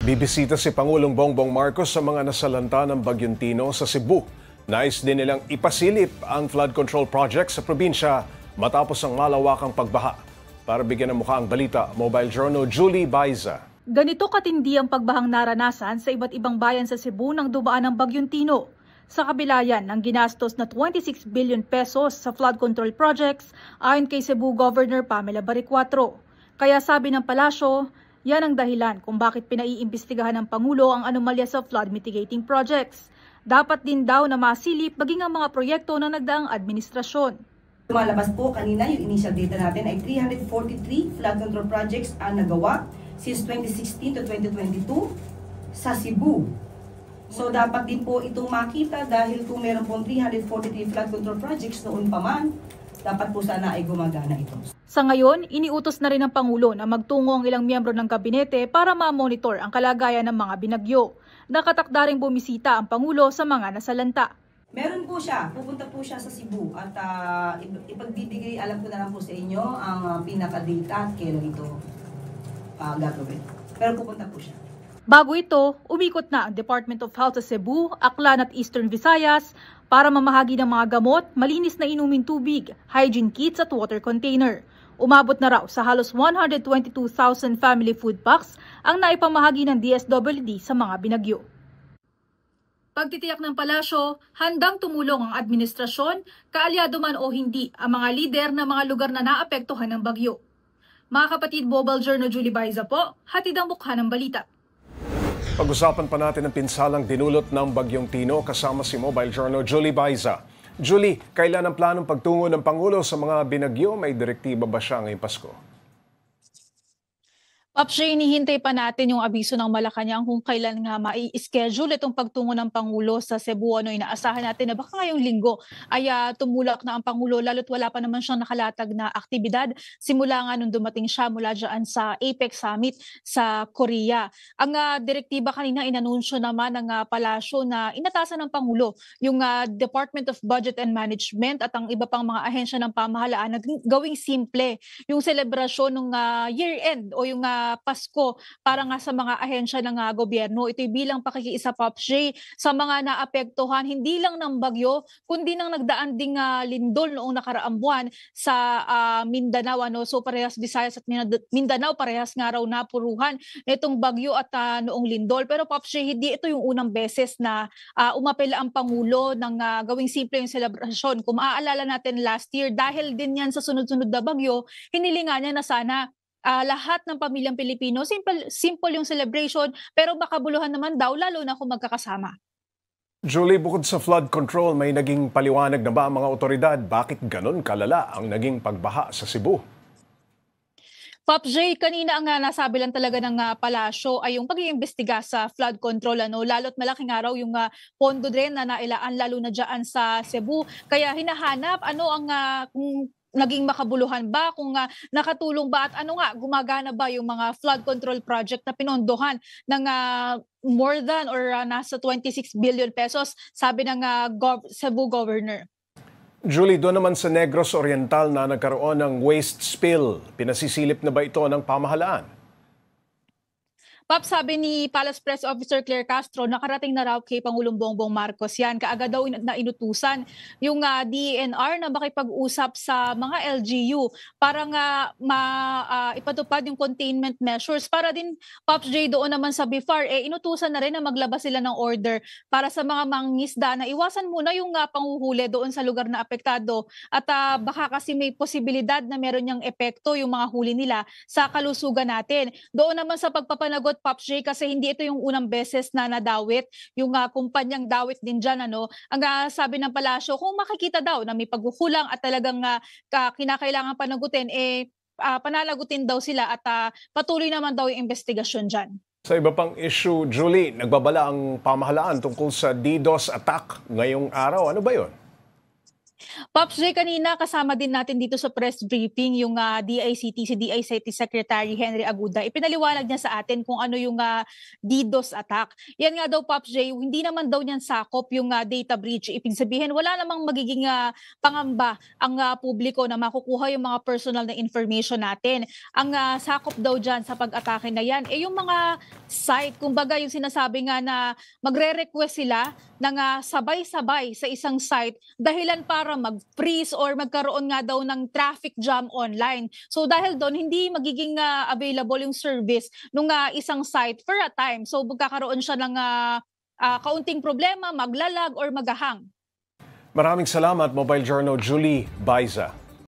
Bibisita si Pangulong Bongbong Marcos sa mga nasalanta ng Bagyong Tino sa Cebu. Nais din nilang ipasilip ang flood control project sa probinsya matapos ang malawakang pagbaha. Para bigyan ng mukha ang balita, Mobile Journal Julie Baiza. Ganito katindi ang pagbahang naranasan sa iba't ibang bayan sa Cebu nang dumaan ng Bagyong Tino. Sa kabila yan ng ginastos na 26 billion pesos sa flood control projects ayon kay Cebu Governor Pamela Baricuatro. Kaya sabi ng palasyo, yan ang dahilan kung bakit pinaiimbestigahan ng Pangulo ang anomalya sa flood mitigating projects. Dapat din daw na masilip maging ang mga proyekto ng nagdaang administrasyon. Lumalabas po kanina yung initial data natin ay 343 flood control projects ang nagawa since 2016 to 2022 sa Cebu. So dapat din po itong makita dahil kung meron pong 343 flood control projects noon pa man, dapat po sana ay gumagana ito. Sa ngayon, iniutos na rin ng Pangulo na magtungo ang ilang miyembro ng kabinete para ma-monitor ang kalagayan ng mga binagyo. Nakatakda ring bumisita ang Pangulo sa mga nasalanta. Meron po siya, pupunta po siya sa Cebu at ipagbibigay, alam ko na lang po sa inyo ang pinaka-data at kailan ito gagawin. Pero pupunta po siya. Bago ito, umikot na ang Department of Health sa Cebu, Aklan at Eastern Visayas para mamahagi ng mga gamot, malinis na inuming tubig, hygiene kits at water container. Umabot na raw sa halos 122,000 family food packs ang naipamahagi ng DSWD sa mga binagyo. Pagtitiyak ng palasyo, handang tumulong ang administrasyon, kaalyado man o hindi, ang mga lider ng mga lugar na naapektuhan ng bagyo. Mga kapatid, Mobile Journal Julie Baiza po, hatid ang mukha ng balita. Pag-usapan pa natin ang pinsalang dinulot ng Bagyong Tino kasama si Mobile Journal Julie Baiza. Julie, kailan ang planong pagtungo ng Pangulo sa mga binagyo? May direktiba ba siya ngayong Pasko? Pops, hinihintay pa natin yung abiso ng Malacanang kung kailan nga mai-schedule itong pagtungo ng Pangulo sa Cebu. Inaasahan natin na baka ngayong linggo ay tumulak na ang Pangulo lalo't wala pa naman siyang nakalatag na aktibidad simula nga nung dumating siya mula dyan sa APEC Summit sa Korea. Ang direktiba kanina inanunsyo naman ng palasyo na inatasan ng Pangulo yung Department of Budget and Management at ang iba pang mga ahensya ng pamahalaan na gawing simple yung selebrasyon ng year-end o yung Pasko para nga sa mga ahensya ng gobyerno. Ito'y bilang pakikiisa, Pops J, sa mga naapektuhan hindi lang ng bagyo kundi ng nagdaan ding lindol noong nakaraang buwan sa Mindanao. So parehas Visayas at Mindanao parehas nga raw napuruhan nitong bagyo at noong lindol. Pero Pops J, hindi ito yung unang beses na umapela ang Pangulo ng gawing simple yung selebrasyon. Kung maaalala natin last year, dahil din yan sa sunod-sunod na bagyo, hinilingan niya na sana lahat ng pamilyang Pilipino, simple yung celebration, pero makabuluhan naman daw, lalo na kung magkakasama. Julie, bukod sa flood control, may naging paliwanag na ba ang mga otoridad? Bakit ganon kalala ang naging pagbaha sa Cebu? Pops J, kanina ang nasabi lang talaga ng palasyo ay yung pag-iimbestiga sa flood control. Lalo't malaking araw yung pondo din na nailaan lalo na dyan sa Cebu. Kaya hinahanap kung naging makabuluhan ba, kung nakatulong ba at gumagana ba yung mga flood control project na pinondohan ng more than or nasa 26 billion pesos, sabi ng Cebu Governor. Julie, doon naman sa Negros Oriental na nagkaroon ng waste spill, pinasisilip na ba ito ng pamahalaan? Pop, sabi ni Palace Press Officer Claire Castro, nakarating na raw kay Pangulong Bongbong Marcos yan. Kaagad daw na inutusan yung DENR na makipag-usap sa mga LGU para nga ipatupad yung containment measures. Para din, Pops J, doon naman sa BIFAR, inutusan na rin na maglabas sila ng order para sa mga mangingisda na iwasan muna yung panghuhuli doon sa lugar na apektado. At baka kasi may posibilidad na meron niyang epekto yung mga huli nila sa kalusugan natin. Doon naman sa pagpapanagot, Pops J, kasi hindi ito yung unang beses na nadawit, yung kumpanyang dawit din dyan. Ang sabi ng palasyo, kung makikita daw na may pagkukulang at talagang kinakailangan panagutin, panalagutin daw sila at patuloy naman daw yung investigasyon dyan. Sa iba pang issue, Julie, nagbabala ang pamahalaan tungkol sa DDoS attack ngayong araw. Ano ba yun? Pops J, kanina kasama din natin dito sa press briefing yung si DICT Secretary Henry Aguda. Ipinaliwanag niya sa atin kung ano yung DDoS attack. Yan nga daw, Pops J, hindi naman daw niyan sakop yung data breach. Ibig sabihin, wala namang magiging pangamba ang publiko na makukuha yung mga personal na information natin. Ang sakop daw dyan sa pag-atake na yan, yung mga site, kumbaga yung sinasabi nga na magre-request sila ng sabay-sabay sa isang site dahilan para mag-freeze or magkaroon nga daw ng traffic jam online. So dahil doon, hindi magiging available yung service nung isang site for a time. So magkakaroon siya ng kaunting problema, maglalag or magahang. Maraming salamat, Mobile Journal Julie Baiza.